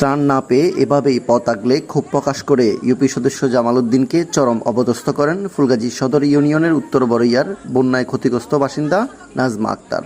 ত্রাণ না পেয়ে এভাবেই পথ আগলে ক্ষোভ প্রকাশ করে ইউপি সদস্য জামাল উদ্দিনকে চরম অপদস্থ করেন ফুলগাজী সদর ইউনিয়নের উত্তর বড়ইয়ার বন্যায় ক্ষতিগ্রস্ত বাসিন্দা নাজমা আক্তার।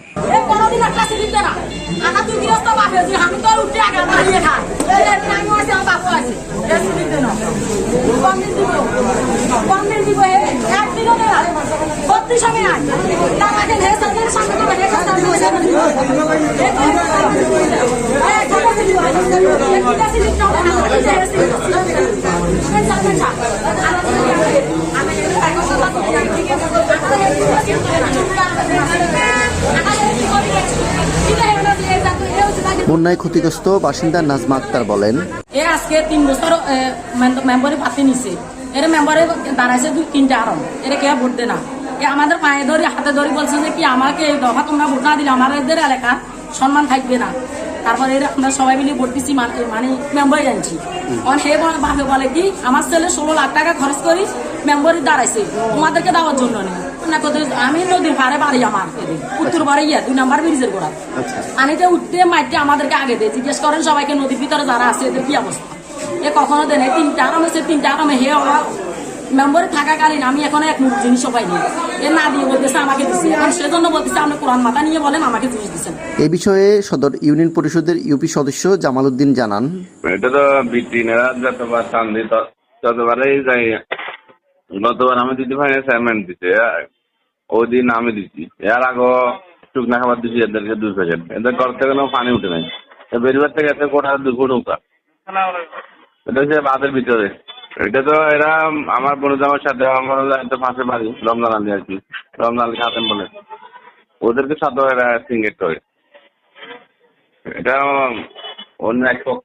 বন্যায় ক্ষতিগ্রস্ত বাসিন্দা নাজমা আক্তার বলেন, এর আজকে 3 বছর মেম্বারে পাতি নিছে, এর মেম্বারে দাঁড়াইছে 2-3টা আরম, এর কে ভোট দে না। আমাদের পায়ে ধরে হাতে ধরে বলছে যে কি আমাকে এই দফা তোমরা ভোট না দিলে আমাদের এলাকা সম্মান থাকবে না। তারপরে আমরা সবাই মিলে ভোট দিচ্ছি, মানে মেম্বারে জানছি। সে বাপে বলে কি আমার ছেলে 16 লাখ টাকা খরচ করি মেম্বারে দাঁড়াইছে, তোমাদেরকে দেওয়ার জন্য নেই। আমি নদীর পাড়ে বাড়ি, আমার উত্তর বাড়ি 2 নম্বর ব্রিজের গোড়া। পানিতে উঠতে মাইতে আমাদেরকে আগে দেয়, জিজ্ঞেস করেন সবাইকে নদীর ভিতরে যারা আছে এদের কি অবস্থা। এ কখনো দেয় 3টা আরাম হয়েছে, 3টা আরামে হে মেম্বারে থাকাকালীন আমি এখন এক জিনিসও পাইনি। এ না দিয়ে বলতেছে আমাকে দিচ্ছে, এখন সেজন্য বলতেছে আপনি কোরআন মাথা নিয়ে বলেন আমাকে জিনিস দিচ্ছেন। এই বিষয়ে সদর ইউনিয়ন পরিষদের ইউপি সদস্য জামাল উদ্দিন জানান, এটা তো বিটিনেরা যতবার টান দিই ততবারই যাই। গতবার আমি দিতে পারি অ্যাসাইনমেন্ট দিতে, ওই দিন আমি দিচ্ছি। এর আগে শুকনা খাবার দিচ্ছি এদেরকে 2 প্যাকেট, এদের ঘর থেকে পানি উঠে নাই। বেরিবার থেকে এতে কোটা 2 ফুট উঠা, এটা হচ্ছে বাঁধের ভিতরে। এটা তো এরা আমার বনুজামার সাথে আমার পাশে বাড়ি রমজান আলী আর কি, রমজান আলী খাতেন বলে, ওদেরকে সাথে এরা সিঙ্গেট করে। এটা অন্য এক পক্ষ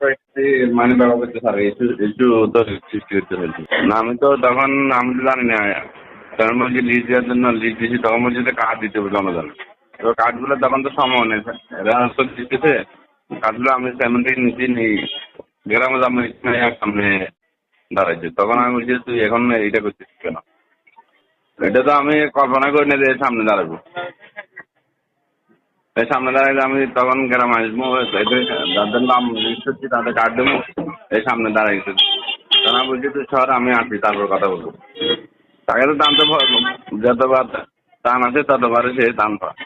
মানে ব্যবহার করতে পারে, একটু সৃষ্টি করতে হয়েছে না। আমি তো তখন আমি তো জানি না, তখন বলছি লিজ দেওয়ার জন্য লিজ দিয়েছি, তখন বলছি যে কার্ড দিতে হবে জনগণ। তো কার্ডগুলো তখন তো সময় নেই, এরা তো দিতেছে কার্ডগুলো। আমি তেমন থেকে নিচে নেই, গ্রামে সামনে দাঁড়াইছে। তখন আমি বলছি তুই এখন এইটা করছিস কেন? এটা তো আমি কল্পনা করি না যে সামনে দাঁড়াবো। এই সামনে দাঁড়াইলে আমি তখন গ্রামে আসবো, যাদের নাম লিস্ট হচ্ছি তাদের কার্ড দেবো, এই সামনে দাঁড়াইছে। তখন আমি বলছি তুই শহর আমি আসি, তারপর কথা বলবো। তাকে তো দাম তো যতবার টান আছে ততবারই সে দাম পায়।